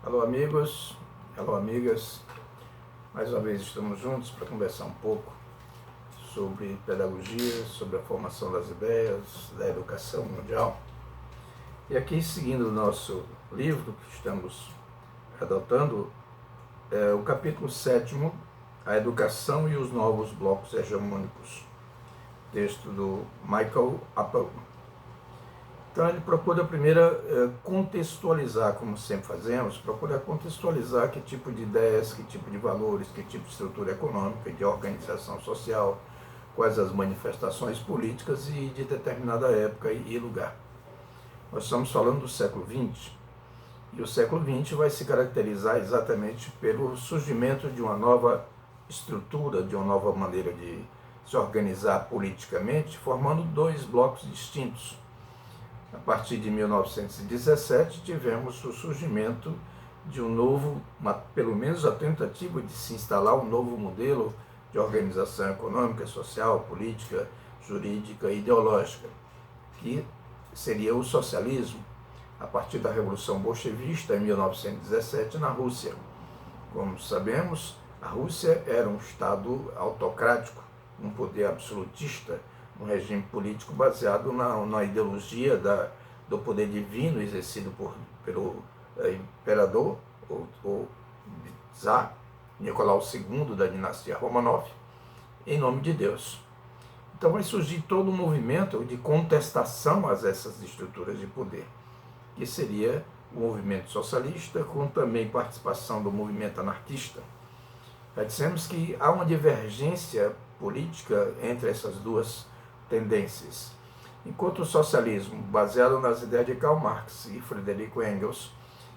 Alô amigos, alô amigas, mais uma vez estamos juntos para conversar um pouco sobre pedagogia, sobre a formação das ideias, da educação mundial. E aqui, seguindo o nosso livro que estamos adotando, é o capítulo 7º, A Educação e os Novos Blocos Hegemônicos, texto do Michael Apple. Então ele procura primeiro contextualizar, como sempre fazemos, procura contextualizar que tipo de ideias, que tipo de valores, que tipo de estrutura econômica, de organização social, quais as manifestações políticas e de determinada época e lugar. Nós estamos falando do século XX, e o século XX vai se caracterizar exatamente pelo surgimento de uma nova estrutura, de uma nova maneira de se organizar politicamente, formando dois blocos distintos. A partir de 1917, tivemos o surgimento de um novo, pelo menos a tentativa de se instalar um novo modelo de organização econômica, social, política, jurídica e ideológica, que seria o socialismo, a partir da Revolução Bolchevista em 1917 na Rússia. Como sabemos, a Rússia era um Estado autocrático, um poder absolutista, um regime político baseado na ideologia do poder divino exercido pelo imperador, ou czar, Nicolau II da dinastia Romanov, em nome de Deus. Então vai surgir todo um movimento de contestação a essas estruturas de poder, que seria o movimento socialista, com também participação do movimento anarquista. Já dissemos que há uma divergência política entre essas duas tendências. Enquanto o socialismo, baseado nas ideias de Karl Marx e Friedrich Engels,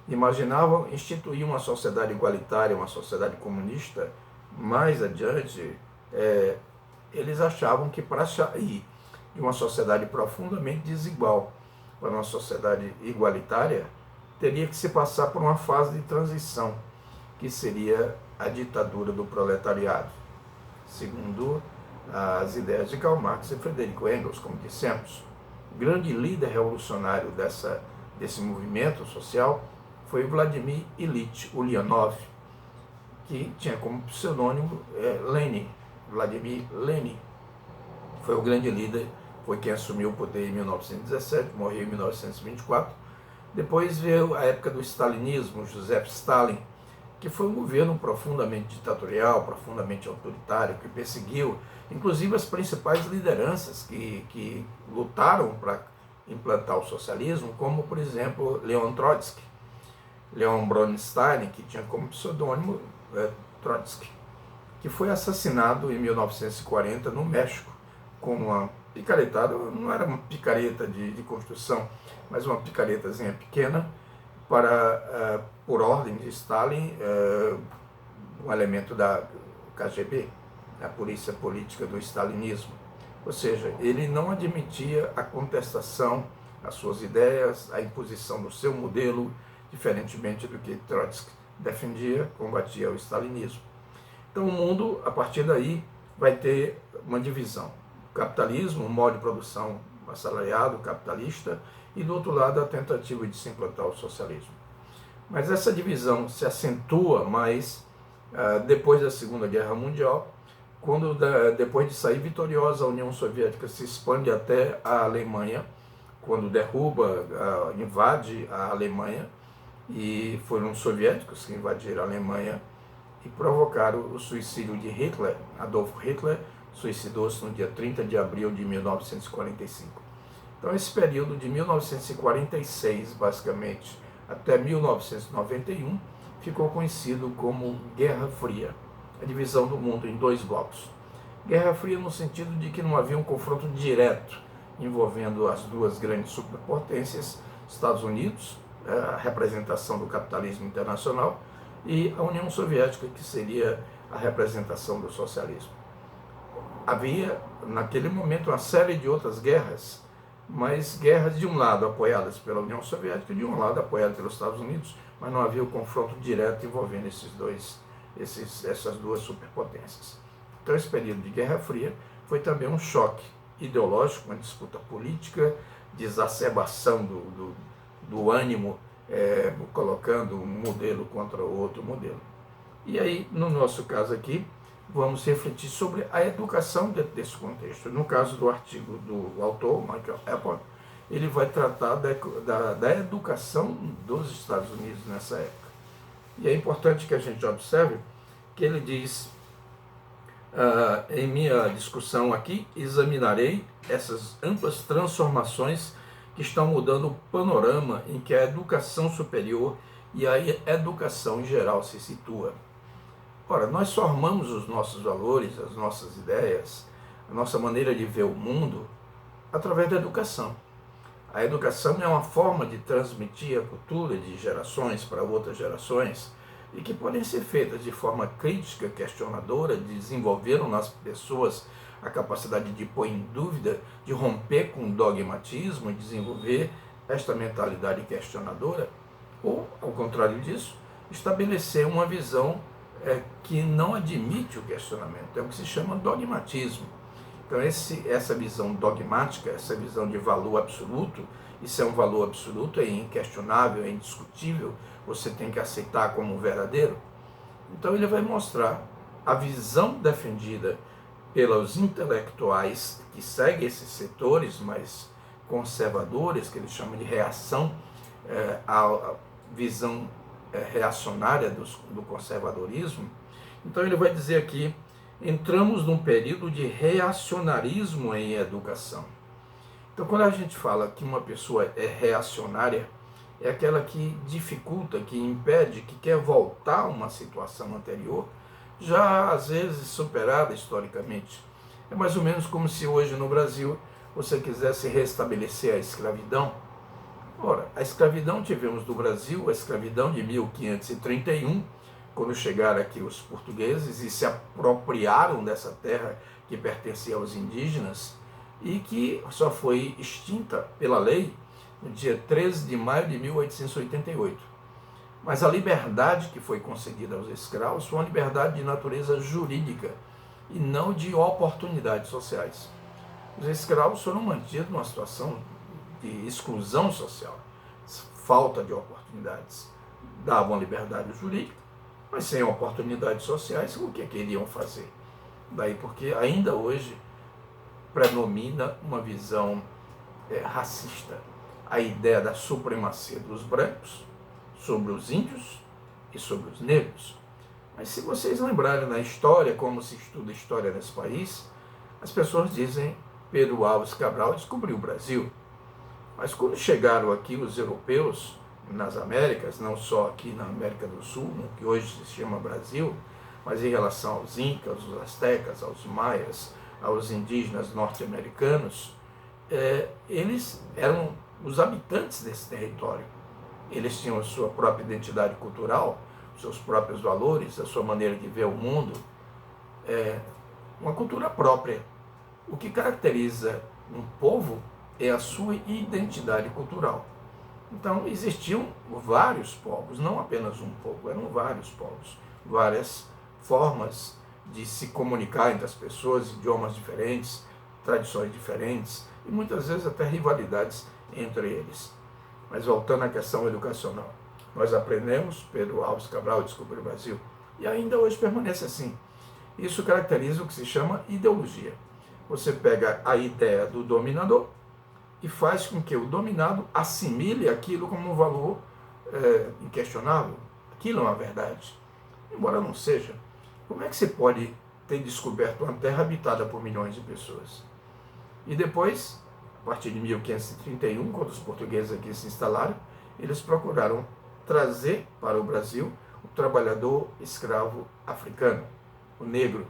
imaginavam instituir uma sociedade igualitária, uma sociedade comunista, mais adiante, eles achavam que para sair de uma sociedade profundamente desigual para uma sociedade igualitária, teria que se passar por uma fase de transição, que seria a ditadura do proletariado, segundo as ideias de Karl Marx e Friedrich Engels, como dissemos. O grande líder revolucionário desse movimento social foi Vladimir Ilyich Ulyanov, que tinha como pseudônimo Lenin. Vladimir Lenin foi o grande líder, foi quem assumiu o poder em 1917, morreu em 1924. Depois veio a época do stalinismo, Joseph Stalin, que foi um governo profundamente ditatorial, profundamente autoritário, que perseguiu, inclusive, as principais lideranças que lutaram para implantar o socialismo, como, por exemplo, Leon Trotsky, Leon Bronstein, que tinha como pseudônimo Trotsky, que foi assassinado em 1940 no México, com uma picaretada, não era uma picareta de construção, mas uma picaretazinha pequena, por ordem de Stalin, um elemento da KGB, a polícia política do stalinismo. Ou seja, ele não admitia a contestação às suas ideias, a imposição do seu modelo, diferentemente do que Trotsky defendia, combatia o stalinismo. Então o mundo, a partir daí, vai ter uma divisão. O capitalismo, um modo de produção assalariado, capitalista, e do outro lado a tentativa de se implantar o socialismo. Mas essa divisão se acentua mais depois da Segunda Guerra Mundial, quando, depois de sair vitoriosa, a União Soviética se expande até a Alemanha, quando derruba, invade a Alemanha, e foram os soviéticos que invadiram a Alemanha e provocaram o suicídio de Hitler. Adolf Hitler suicidou-se no dia 30 de abril de 1945. Então esse período de 1946, basicamente, até 1991, ficou conhecido como Guerra Fria, a divisão do mundo em dois blocos. Guerra Fria no sentido de que não havia um confronto direto envolvendo as duas grandes superpotências, Estados Unidos, a representação do capitalismo internacional, e a União Soviética, que seria a representação do socialismo. Havia, naquele momento, uma série de outras guerras, mas guerras de um lado apoiadas pela União Soviética e de um lado apoiadas pelos Estados Unidos, mas não havia o confronto direto envolvendo essas duas superpotências. Então esse período de Guerra Fria foi também um choque ideológico, uma disputa política, de exacerbação do ânimo colocando um modelo contra outro modelo. E aí, no nosso caso aqui, vamos refletir sobre a educação dentro desse contexto. No caso do artigo do autor, Michael Apple, ele vai tratar da educação dos Estados Unidos nessa época. E é importante que a gente observe que ele diz, em minha discussão aqui, examinarei essas amplas transformações que estão mudando o panorama em que a educação superior e a educação em geral se situa. Ora, nós formamos os nossos valores, as nossas ideias, a nossa maneira de ver o mundo através da educação. A educação é uma forma de transmitir a cultura de gerações para outras gerações e que podem ser feitas de forma crítica, questionadora, desenvolveram nas pessoas a capacidade de pôr em dúvida, de romper com o dogmatismo e desenvolver esta mentalidade questionadora, ou, ao contrário disso, estabelecer uma visão que não admite o questionamento, é o que se chama dogmatismo. Então essa visão dogmática, essa visão de valor absoluto, isso é um valor absoluto, é inquestionável, é indiscutível, você tem que aceitar como verdadeiro. Então ele vai mostrar a visão defendida pelos intelectuais que seguem esses setores mais conservadores, que ele chama de reação à visão reacionária do conservadorismo. Então ele vai dizer aqui, entramos num período de reacionarismo em educação. Então quando a gente fala que uma pessoa é reacionária, é aquela que dificulta, que impede, que quer voltar a uma situação anterior, já às vezes superada historicamente. É mais ou menos como se hoje no Brasil você quisesse restabelecer a escravidão. Ora, a escravidão tivemos no Brasil, a escravidão de 1531, quando chegaram aqui os portugueses e se apropriaram dessa terra que pertencia aos indígenas e que só foi extinta pela lei no dia 13 de maio de 1888. Mas a liberdade que foi concedida aos escravos foi uma liberdade de natureza jurídica e não de oportunidades sociais. Os escravos foram mantidos numa situação de exclusão social, falta de oportunidades. Davam liberdade jurídica, mas sem oportunidades sociais, o que iriam fazer? Daí porque ainda hoje predomina uma visão racista, a ideia da supremacia dos brancos sobre os índios e sobre os negros. Mas se vocês lembrarem na história, como se estuda história nesse país, as pessoas dizem Pedro Álvares Cabral descobriu o Brasil. Mas quando chegaram aqui os europeus nas Américas, não só aqui na América do Sul, no que hoje se chama Brasil, mas em relação aos incas, aos astecas, aos maias, aos indígenas norte-americanos, eles eram os habitantes desse território. Eles tinham a sua própria identidade cultural, os seus próprios valores, a sua maneira de ver o mundo, uma cultura própria. O que caracteriza um povo é a sua identidade cultural. Então existiam vários povos, não apenas um povo, eram vários povos, várias formas de se comunicar entre as pessoas, idiomas diferentes, tradições diferentes e muitas vezes até rivalidades entre eles. Mas voltando à questão educacional, nós aprendemos, Pedro Álvares Cabral descobriu o Brasil, e ainda hoje permanece assim. Isso caracteriza o que se chama ideologia. Você pega a ideia do dominador e faz com que o dominado assimile aquilo como um valor inquestionável. Aquilo é uma verdade. Embora não seja, como é que se pode ter descoberto uma terra habitada por milhões de pessoas? E depois, a partir de 1531, quando os portugueses aqui se instalaram, eles procuraram trazer para o Brasil o trabalhador escravo africano, o negro.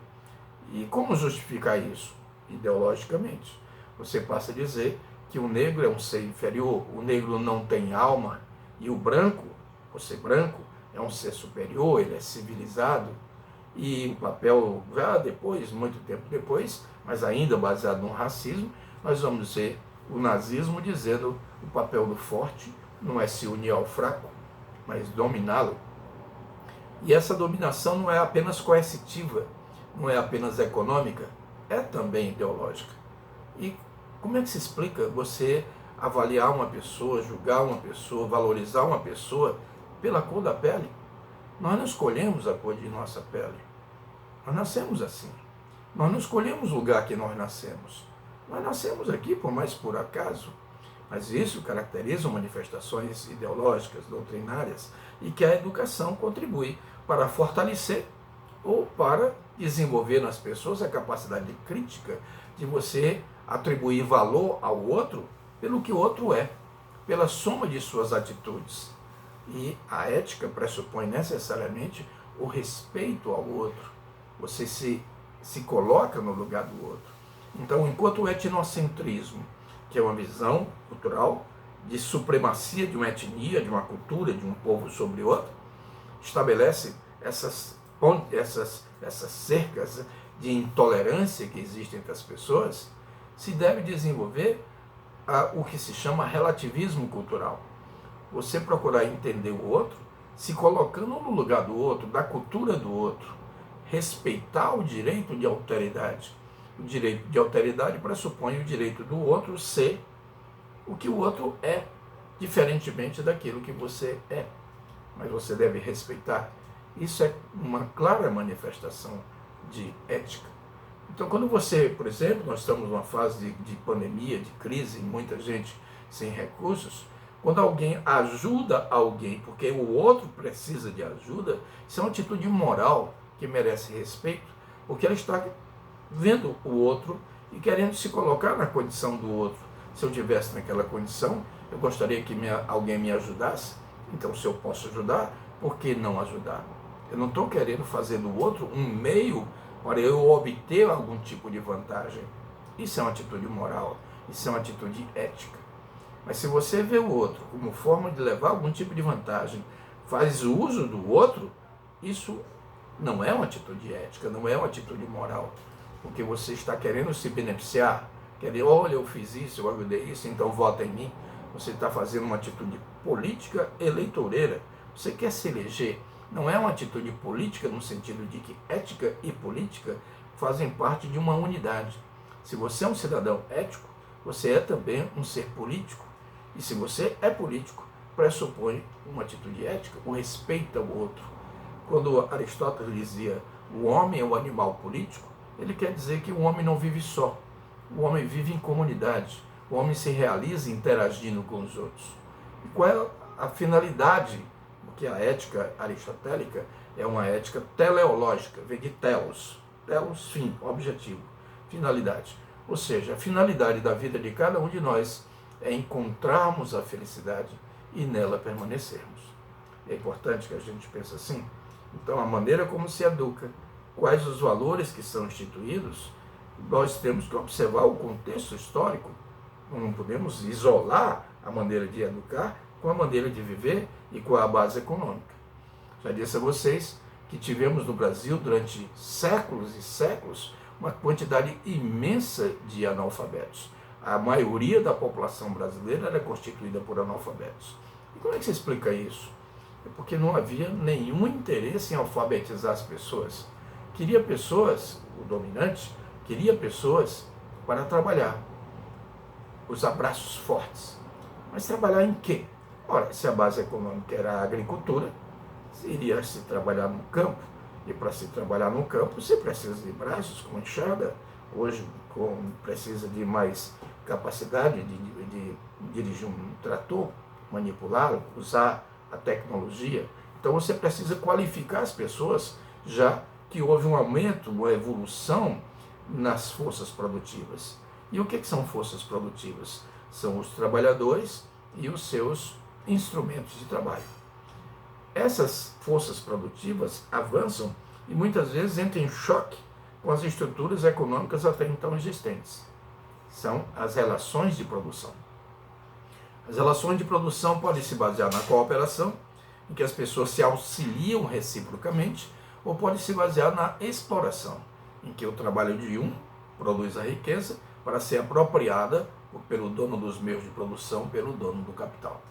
E como justificar isso? Ideologicamente. Você passa a dizer que o negro é um ser inferior, o negro não tem alma, e o branco, por ser branco, é um ser superior, ele é civilizado, e o papel, já depois, muito tempo depois, mas ainda baseado no racismo, nós vamos ver o nazismo dizendo o papel do forte não é se unir ao fraco, mas dominá-lo. E essa dominação não é apenas coercitiva, não é apenas econômica, é também ideológica. E como é que se explica você avaliar uma pessoa, julgar uma pessoa, valorizar uma pessoa pela cor da pele. Nós não escolhemos a cor de nossa pele. Nós nascemos assim. Nós não escolhemos o lugar que nós nascemos. Nós nascemos aqui por mais por acaso. Mas isso caracteriza manifestações ideológicas, doutrinárias, e que a educação contribui para fortalecer ou para desenvolver nas pessoas a capacidade crítica de você atribuir valor ao outro pelo que o outro é, pela soma de suas atitudes. E a ética pressupõe necessariamente o respeito ao outro. Você se coloca no lugar do outro. Então, enquanto o etnocentrismo, que é uma visão cultural de supremacia de uma etnia, de uma cultura, de um povo sobre outro, estabelece essas cercas de intolerância que existem entre as pessoas, se deve desenvolver o que se chama relativismo cultural. Você procurar entender o outro, se colocando no lugar do outro, da cultura do outro, respeitar o direito de alteridade. O direito de alteridade pressupõe o direito do outro ser o que o outro é, diferentemente daquilo que você é. Mas você deve respeitar. Isso é uma clara manifestação de ética. Então, quando você, por exemplo, nós estamos numa fase de pandemia, de crise, muita gente sem recursos, quando alguém ajuda alguém porque o outro precisa de ajuda, isso é uma atitude moral que merece respeito, porque ela está vendo o outro e querendo se colocar na condição do outro. Se eu estivesse naquela condição, eu gostaria que alguém me ajudasse, então se eu posso ajudar, por que não ajudar? Eu não estou querendo fazer do outro um meio para eu obter algum tipo de vantagem. Isso é uma atitude moral, isso é uma atitude ética. Mas se você vê o outro como forma de levar algum tipo de vantagem, faz uso do outro, isso não é uma atitude ética, não é uma atitude moral. Porque você está querendo se beneficiar, olha, eu fiz isso, eu ajudei isso, então vota em mim. Você está fazendo uma atitude política eleitoreira. Você quer se eleger. Não é uma atitude política no sentido de que ética e política fazem parte de uma unidade. Se você é um cidadão ético, você é também um ser político. E se você é político, pressupõe uma atitude ética, o respeito ao outro. Quando Aristóteles dizia o homem é o animal político, ele quer dizer que o homem não vive só. O homem vive em comunidade. O homem se realiza interagindo com os outros. E qual é a finalidade? Porque a ética aristotélica é uma ética teleológica, vem de telos. Telos, fim, objetivo, finalidade. Ou seja, a finalidade da vida de cada um de nós é encontrarmos a felicidade e nela permanecermos. É importante que a gente pense assim. Então, a maneira como se educa, quais os valores que são instituídos, nós temos que observar o contexto histórico. Não podemos isolar a maneira de educar com a maneira de viver e com a base econômica. Já disse a vocês que tivemos no Brasil, durante séculos e séculos, uma quantidade imensa de analfabetos. A maioria da população brasileira era constituída por analfabetos. E como é que se explica isso? É porque não havia nenhum interesse em alfabetizar as pessoas. Queria pessoas, o dominante, queria pessoas para trabalhar. Os abraços fortes. Mas trabalhar em quê? Ora, se a base econômica era a agricultura, iria se trabalhar no campo. E para se trabalhar no campo, você precisa de braços com enxada. Hoje, precisa de mais capacidade de dirigir um trator, manipulá-lo, usar a tecnologia. Então você precisa qualificar as pessoas, já que houve um aumento, uma evolução nas forças produtivas. E o que são forças produtivas? São os trabalhadores e os seus instrumentos de trabalho. Essas forças produtivas avançam e muitas vezes entram em choque com as estruturas econômicas até então existentes. São as relações de produção. As relações de produção podem se basear na cooperação, em que as pessoas se auxiliam reciprocamente, ou pode se basear na exploração, em que o trabalho de um produz a riqueza para ser apropriada pelo dono dos meios de produção, pelo dono do capital.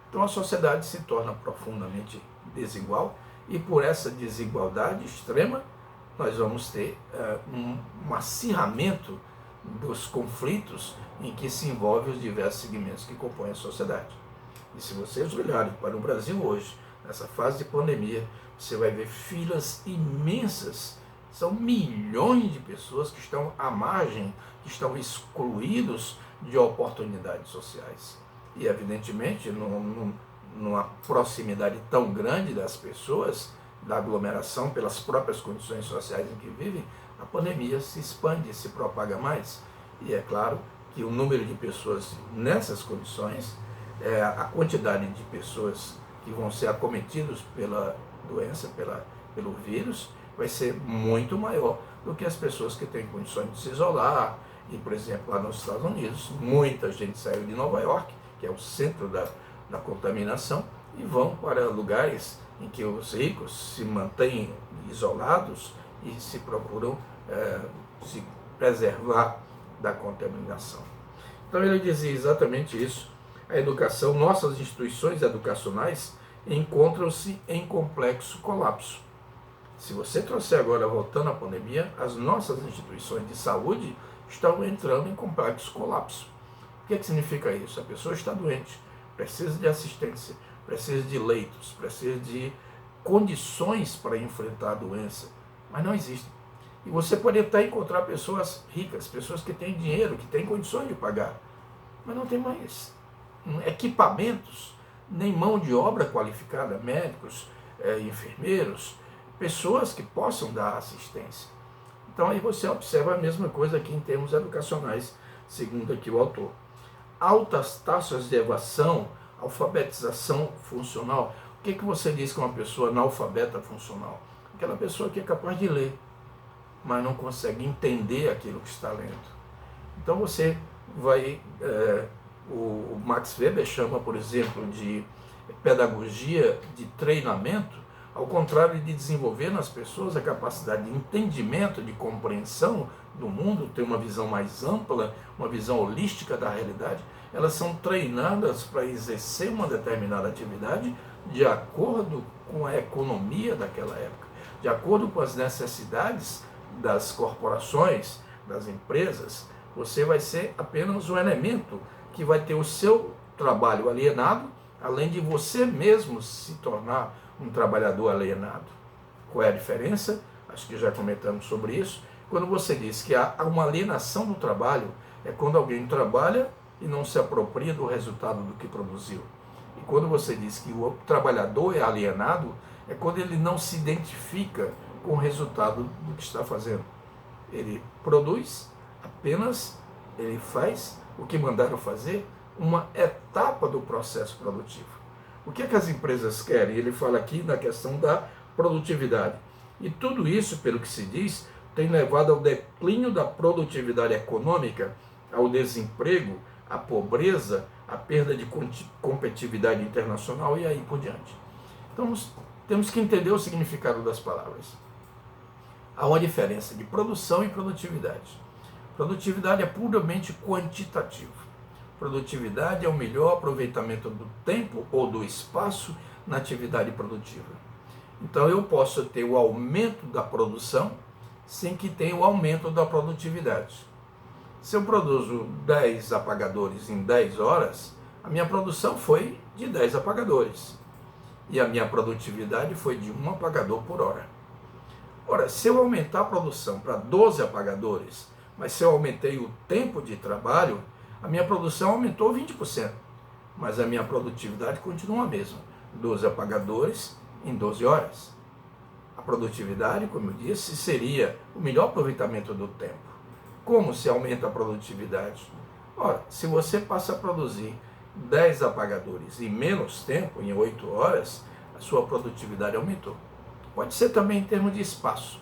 Então a sociedade se torna profundamente desigual e por essa desigualdade extrema nós vamos ter um acirramento dos conflitos em que se envolvem os diversos segmentos que compõem a sociedade. E se vocês olharem para o Brasil hoje, nessa fase de pandemia, você vai ver filas imensas. São milhões de pessoas que estão à margem, que estão excluídos de oportunidades sociais. E, evidentemente, numa proximidade tão grande das pessoas, da aglomeração, pelas próprias condições sociais em que vivem, a pandemia se expande, se propaga mais. E é claro que o número de pessoas nessas condições, a quantidade de pessoas que vão ser acometidas pela doença, pelo vírus, vai ser muito maior do que as pessoas que têm condições de se isolar. E, por exemplo, lá nos Estados Unidos, muita gente saiu de Nova York, que é o centro da contaminação, e vão para lugares em que os ricos se mantêm isolados e se procuram se preservar da contaminação. Então ele dizia exatamente isso. A educação, nossas instituições educacionais encontram-se em complexo colapso. Se você trouxer agora, voltando à pandemia, as nossas instituições de saúde estão entrando em complexo colapso. O que significa isso? A pessoa está doente, precisa de assistência, precisa de leitos, precisa de condições para enfrentar a doença, mas não existe. E você pode até encontrar pessoas ricas, pessoas que têm dinheiro, que têm condições de pagar, mas não tem mais equipamentos, nem mão de obra qualificada, médicos, enfermeiros, pessoas que possam dar assistência. Então aí você observa a mesma coisa aqui em termos educacionais, segundo aqui o autor. Altas taxas de evasão, alfabetização funcional. O que você diz que uma pessoa analfabeta funcional? Aquela pessoa que é capaz de ler, mas não consegue entender aquilo que está lendo. Então você vai... o Max Weber chama, por exemplo, de pedagogia de treinamento, ao contrário de desenvolver nas pessoas a capacidade de entendimento, de compreensão do mundo, ter uma visão mais ampla, uma visão holística da realidade. Elas são treinadas para exercer uma determinada atividade de acordo com a economia daquela época, de acordo com as necessidades das corporações, das empresas. Você vai ser apenas um elemento que vai ter o seu trabalho alienado, além de você mesmo se tornar um trabalhador alienado. Qual é a diferença? Acho que já comentamos sobre isso. Quando você diz que há uma alienação do trabalho, é quando alguém trabalha e não se apropria do resultado do que produziu. E quando você diz que o trabalhador é alienado, é quando ele não se identifica com o resultado do que está fazendo. Ele produz apenas, ele faz o que mandaram fazer, uma etapa do processo produtivo. O que é que as empresas querem? Ele fala aqui na questão da produtividade. E tudo isso, pelo que se diz, tem levado ao declínio da produtividade econômica, ao desemprego, à pobreza, à perda de competitividade internacional e aí por diante. Então, temos que entender o significado das palavras. Há uma diferença de produção e produtividade. Produtividade é puramente quantitativo. Produtividade é o melhor aproveitamento do tempo ou do espaço na atividade produtiva. Então eu posso ter o aumento da produção sem que tenha o aumento da produtividade. Se eu produzo 10 apagadores em 10 horas, a minha produção foi de 10 apagadores. E a minha produtividade foi de 1 apagador por hora. Ora, se eu aumentar a produção para 12 apagadores, mas se eu aumentei o tempo de trabalho, a minha produção aumentou 20%, mas a minha produtividade continua a mesma, 12 apagadores em 12 horas. A produtividade, como eu disse, seria o melhor aproveitamento do tempo. Como se aumenta a produtividade? Ora, se você passa a produzir 10 apagadores em menos tempo, em 8 horas, a sua produtividade aumentou. Pode ser também em termos de espaço.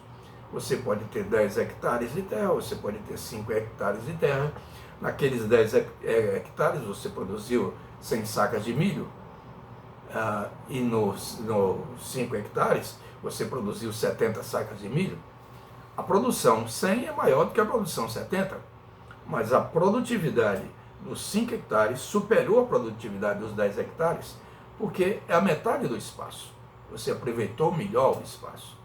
Você pode ter 10 hectares de terra, você pode ter 5 hectares de terra. Naqueles 10 hectares você produziu 100 sacas de milho, e nos 5 hectares você produziu 70 sacas de milho. A produção 100 é maior do que a produção 70, mas a produtividade dos 5 hectares superou a produtividade dos 10 hectares, porque é a metade do espaço. Você aproveitou melhor o espaço.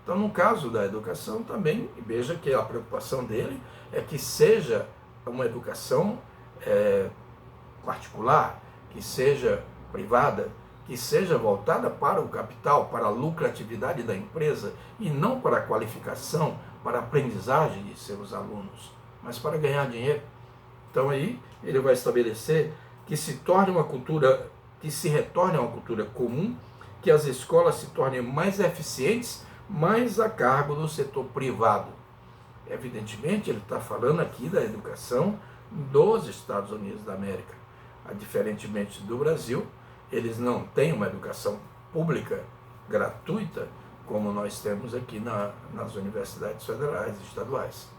Então, no caso da educação também, veja que a preocupação dele é que seja uma educação particular, que seja privada, que seja voltada para o capital, para a lucratividade da empresa e não para a qualificação, para a aprendizagem de seus alunos, mas para ganhar dinheiro. Então aí ele vai estabelecer que se torne uma cultura, que se retorne a uma cultura comum, que as escolas se tornem mais eficientes, mais a cargo do setor privado. Evidentemente, ele está falando aqui da educação dos Estados Unidos da América. Diferentemente do Brasil, eles não têm uma educação pública gratuita como nós temos aqui nas universidades federais e estaduais.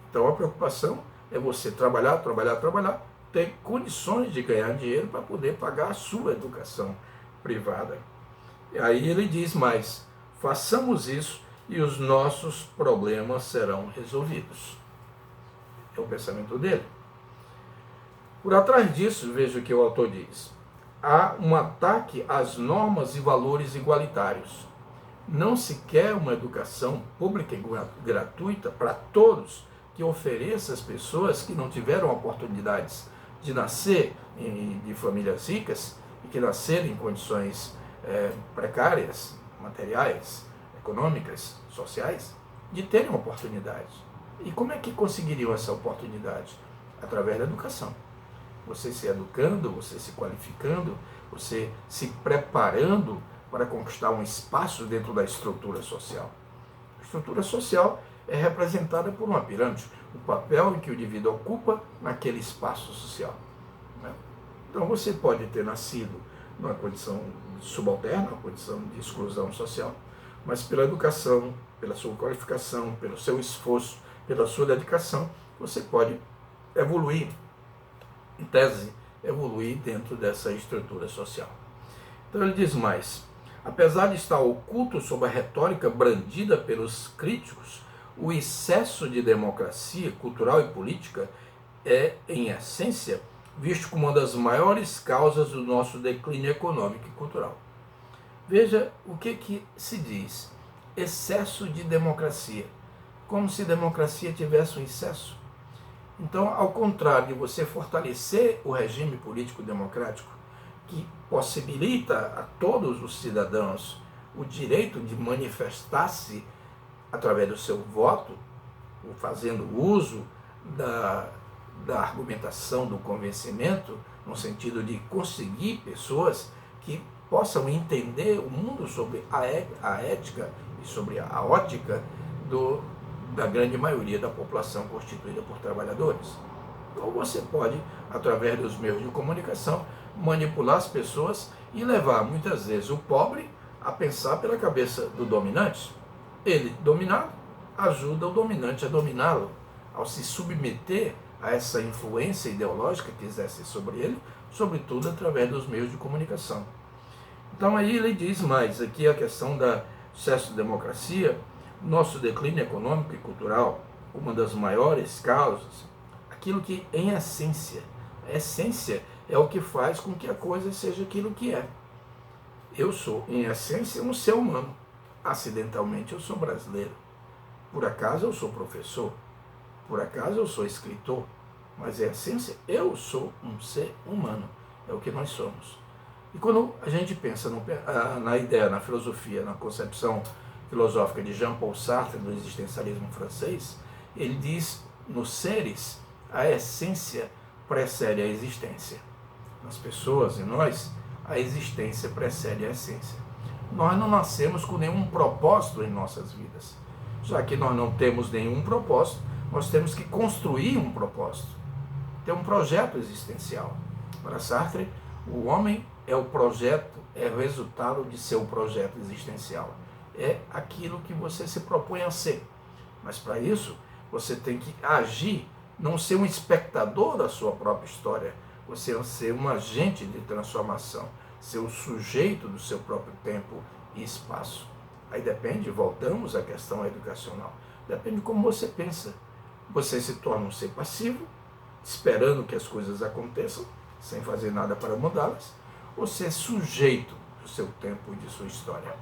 Então a preocupação é você trabalhar, ter condições de ganhar dinheiro para poder pagar a sua educação privada. E aí ele diz mais, façamos isso e os nossos problemas serão resolvidos. É o pensamento dele. Por atrás disso, veja o que o autor diz. Há um ataque às normas e valores igualitários. Não se quer uma educação pública e gratuita para todos, que ofereça às pessoas que não tiveram oportunidades de nascer de famílias ricas e que nasceram em condições precárias, materiais, econômicas, sociais, de terem oportunidade. E como é que conseguiriam essa oportunidade? Através da educação. Você se educando, você se qualificando, você se preparando para conquistar um espaço dentro da estrutura social. A estrutura social é representada por uma pirâmide, o papel em que o indivíduo ocupa naquele espaço social. Então você pode ter nascido numa condição subalterna, uma condição de exclusão social, mas pela educação, pela sua qualificação, pelo seu esforço, pela sua dedicação, você pode evoluir, em tese, evoluir dentro dessa estrutura social. Então ele diz mais, apesar de estar oculto sob a retórica brandida pelos críticos, o excesso de democracia cultural e política é, em essência, visto como uma das maiores causas do nosso declínio econômico e cultural. Veja o que se diz, excesso de democracia, como se democracia tivesse um excesso. Então, ao contrário de você fortalecer o regime político democrático, que possibilita a todos os cidadãos o direito de manifestar-se através do seu voto, fazendo uso da argumentação, do convencimento, no sentido de conseguir pessoas que possam entender o mundo sobre a ética e sobre a ótica da grande maioria da população constituída por trabalhadores. Ou você pode, através dos meios de comunicação, manipular as pessoas e levar muitas vezes o pobre a pensar pela cabeça do dominante. Ele, dominado, ajuda o dominante a dominá-lo, ao se submeter a essa influência ideológica que exerce sobre ele, sobretudo através dos meios de comunicação. Então aí ele diz mais, aqui a questão do excesso de democracia, nosso declínio econômico e cultural, uma das maiores causas, aquilo que em essência, a essência é o que faz com que a coisa seja aquilo que é. Eu sou, em essência, um ser humano. Acidentalmente eu sou brasileiro. Por acaso eu sou professor. Por acaso eu sou escritor. Mas em essência eu sou um ser humano. É o que nós somos. E quando a gente pensa na ideia, na filosofia, na concepção filosófica de Jean-Paul Sartre, do existencialismo francês, ele diz, nos seres, a essência precede a existência. Nas pessoas e nós, a existência precede a essência. Nós não nascemos com nenhum propósito em nossas vidas. Já que nós não temos nenhum propósito, nós temos que construir um propósito, ter um projeto existencial. Para Sartre, o homem é o projeto, é o resultado de seu projeto existencial. É aquilo que você se propõe a ser. Mas para isso, você tem que agir, não ser um espectador da sua própria história, você ser um agente de transformação, ser o sujeito do seu próprio tempo e espaço. Aí depende, voltamos à questão educacional, depende de como você pensa. Você se torna um ser passivo, esperando que as coisas aconteçam, sem fazer nada para mudá-las, ou ser sujeito do seu tempo e de sua história.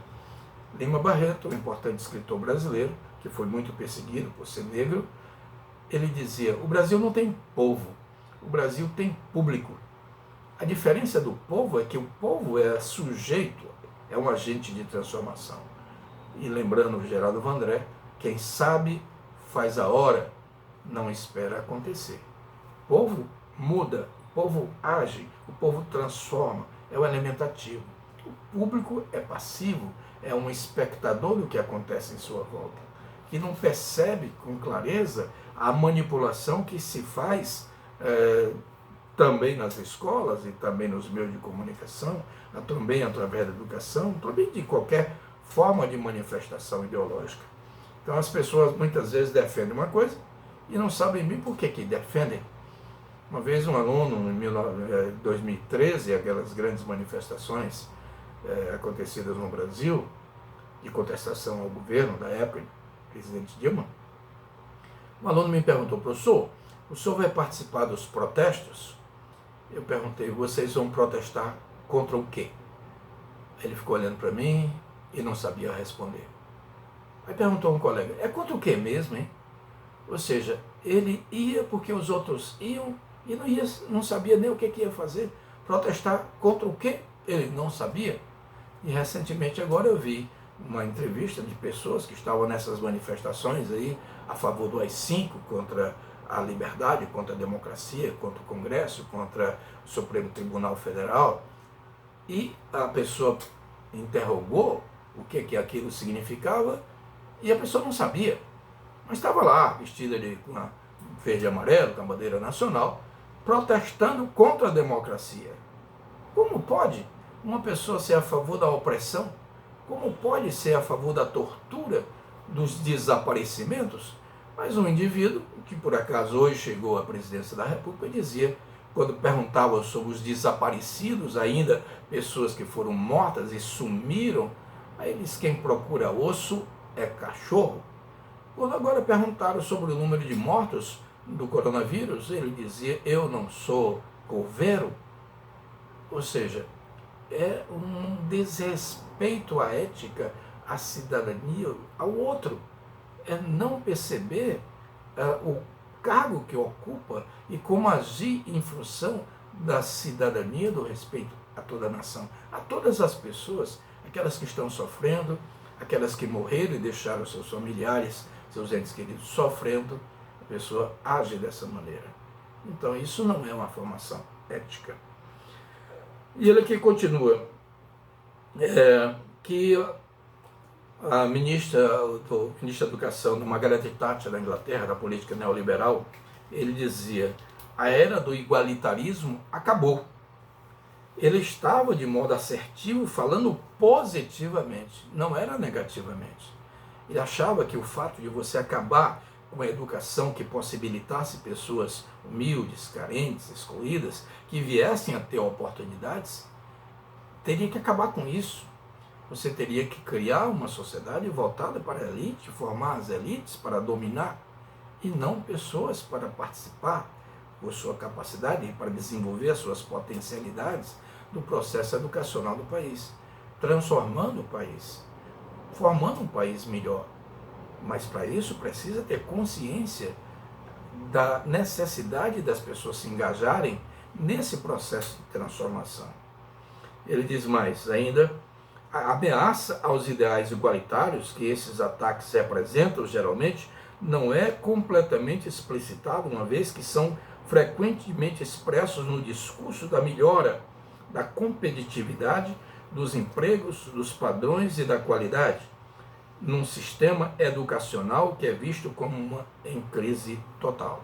Lima Barreto, um importante escritor brasileiro, que foi muito perseguido por ser negro, ele dizia: o Brasil não tem povo, o Brasil tem público. A diferença do povo é que o povo é sujeito, é um agente de transformação. E lembrando o Geraldo Vandré, quem sabe faz a hora, não espera acontecer. O povo muda, o povo age, o povo transforma, é o elemento ativo. O público é passivo, é um espectador do que acontece em sua volta, que não percebe com clareza a manipulação que se faz também nas escolas e também nos meios de comunicação, também através da educação, também de qualquer forma de manifestação ideológica. Então as pessoas muitas vezes defendem uma coisa e não sabem bem por que defendem. Uma vez um aluno, em 2013, aquelas grandes manifestações acontecidas no Brasil, de contestação ao governo da época, presidente Dilma, um aluno me perguntou: professor, o senhor vai participar dos protestos? Eu perguntei: vocês vão protestar contra o quê? Ele ficou olhando para mim e não sabia responder. Aí perguntou um colega: é contra o quê mesmo, hein? Ou seja, ele ia porque os outros iam e não sabia nem o que ia fazer. Protestar contra o quê? Ele não sabia. E recentemente agora eu vi uma entrevista de pessoas que estavam nessas manifestações aí a favor do AI-5, contra a liberdade, contra a democracia, contra o Congresso, contra o Supremo Tribunal Federal. E a pessoa interrogou o que aquilo significava e a pessoa não sabia. Mas estava lá, vestida com a verde e amarelo, com a bandeira nacional, protestando contra a democracia. Como pode uma pessoa ser a favor da opressão? Como pode ser a favor da tortura, dos desaparecimentos? Mas um indivíduo, que por acaso hoje chegou à presidência da República, dizia, quando perguntavam sobre os desaparecidos, ainda pessoas que foram mortas e sumiram, aí ele disse: quem procura osso é cachorro. Quando agora perguntaram sobre o número de mortos do coronavírus, ele dizia: eu não sou coveiro. Ou seja, é um desrespeito à ética, à cidadania, ao outro. É não perceber o cargo que ocupa e como agir em função da cidadania, do respeito a toda a nação, a todas as pessoas, aquelas que estão sofrendo, aquelas que morreram e deixaram seus familiares, seus entes queridos sofrendo. A pessoa age dessa maneira. Então isso não é uma formação ética. E ele aqui continua, que a ministra da Educação, Margaret Thatcher, da Inglaterra, da política neoliberal, ele dizia: a era do igualitarismo acabou. Ele estava de modo assertivo, falando positivamente, não era negativamente. Ele achava que o fato de você acabar com a educação que possibilitasse pessoas humildes, carentes, excluídas, que viessem a ter oportunidades, teria que acabar com isso. Você teria que criar uma sociedade voltada para a elite, formar as elites para dominar, e não pessoas para participar por sua capacidade, para desenvolver as suas potencialidades do processo educacional do país, transformando o país, formando um país melhor. Mas para isso precisa ter consciência da necessidade das pessoas se engajarem nesse processo de transformação. Ele diz mais ainda: a ameaça aos ideais igualitários que esses ataques representam geralmente não é completamente explicitada, uma vez que são frequentemente expressos no discurso da melhora, da competitividade, dos empregos, dos padrões e da qualidade, num sistema educacional que é visto como em crise total.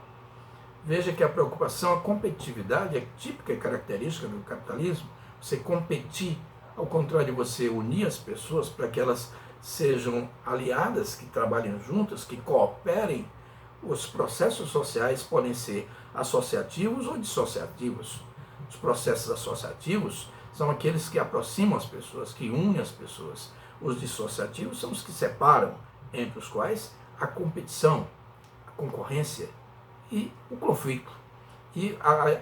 Veja que a preocupação, a competitividade é típica e característica do capitalismo. Você competir, ao contrário de você unir as pessoas para que elas sejam aliadas, que trabalhem juntas, que cooperem. Os processos sociais podem ser associativos ou dissociativos. Os processos associativos são aqueles que aproximam as pessoas, que unem as pessoas. Os dissociativos são os que separam, entre os quais a competição, a concorrência e o conflito. E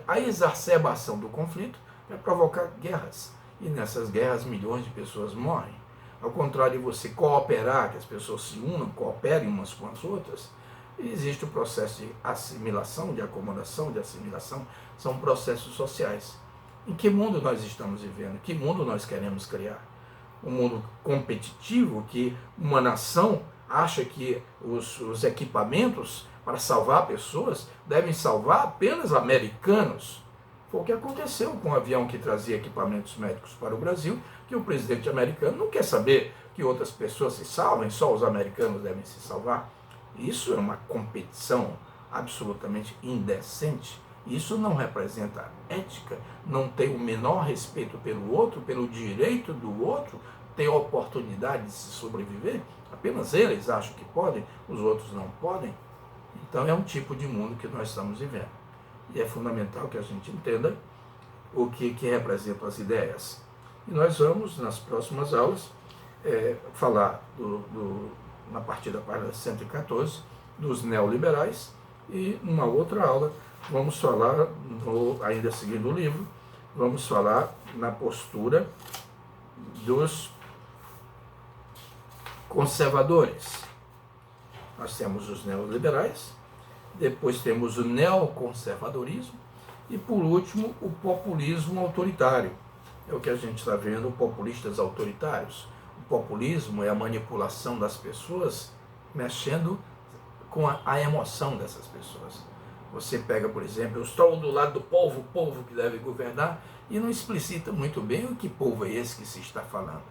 a exacerbação do conflito vai provocar guerras. E nessas guerras milhões de pessoas morrem. Ao contrário de você cooperar, que as pessoas se unam, cooperem umas com as outras, existe o processo de assimilação, de acomodação, de assimilação, são processos sociais. Em que mundo nós estamos vivendo? Que mundo nós queremos criar? Um mundo competitivo que uma nação acha que os equipamentos para salvar pessoas devem salvar apenas americanos. Foi o que aconteceu com o avião que trazia equipamentos médicos para o Brasil, que o presidente americano não quer saber que outras pessoas se salvem, só os americanos devem se salvar. Isso é uma competição absolutamente indecente. Isso não representa ética, não tem o menor respeito pelo outro, pelo direito do outro, ter oportunidade de se sobreviver. Apenas eles acham que podem, os outros não podem. Então é um tipo de mundo que nós estamos vivendo. E é fundamental que a gente entenda o que representam as ideias. E nós vamos, nas próximas aulas, falar na partir da página 114, dos neoliberais, e numa outra aula vamos falar, ainda seguindo o livro, vamos falar na postura dos conservadores. Nós temos os neoliberais, depois temos o neoconservadorismo e, por último, o populismo autoritário. É o que a gente está vendo, populistas autoritários. O populismo é a manipulação das pessoas, mexendo com a emoção dessas pessoas. Você pega, por exemplo, eu estou do lado do povo, o povo que deve governar, e não explicita muito bem o que povo é esse que se está falando.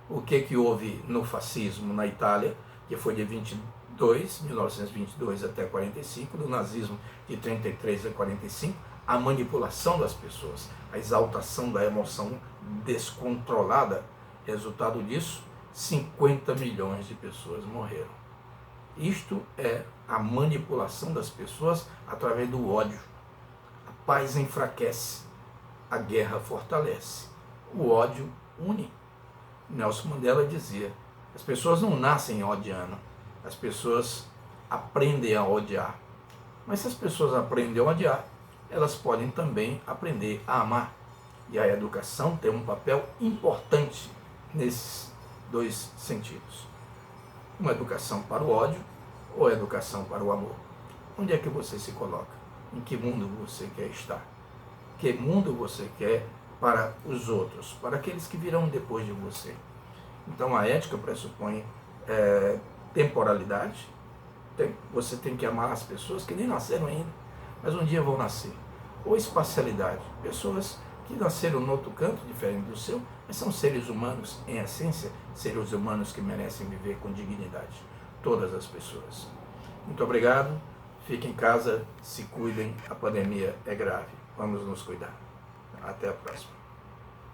O que houve no fascismo na Itália, que foi de 1922 até 45, do nazismo de 33 a 45, a manipulação das pessoas, a exaltação da emoção descontrolada. Resultado disso, 50 milhões de pessoas morreram. Isto é a manipulação das pessoas através do ódio. A paz enfraquece, a guerra fortalece, o ódio une. Nelson Mandela dizia, as pessoas não nascem odiando, as pessoas aprendem a odiar. Mas se as pessoas aprendem a odiar, elas podem também aprender a amar. E a educação tem um papel importante nesses dois sentidos. Uma educação para o ódio ou educação para o amor. Onde é que você se coloca? Em que mundo você quer estar? Que mundo você quer para os outros, para aqueles que virão depois de você? Então a ética pressupõe temporalidade. Você tem que amar as pessoas que nem nasceram ainda, mas um dia vão nascer. Ou espacialidade, pessoas que nasceram no outro canto, diferente do seu, mas são seres humanos, em essência, seres humanos que merecem viver com dignidade. Todas as pessoas. Muito obrigado, fiquem em casa, se cuidem, a pandemia é grave, vamos nos cuidar. Até a próxima.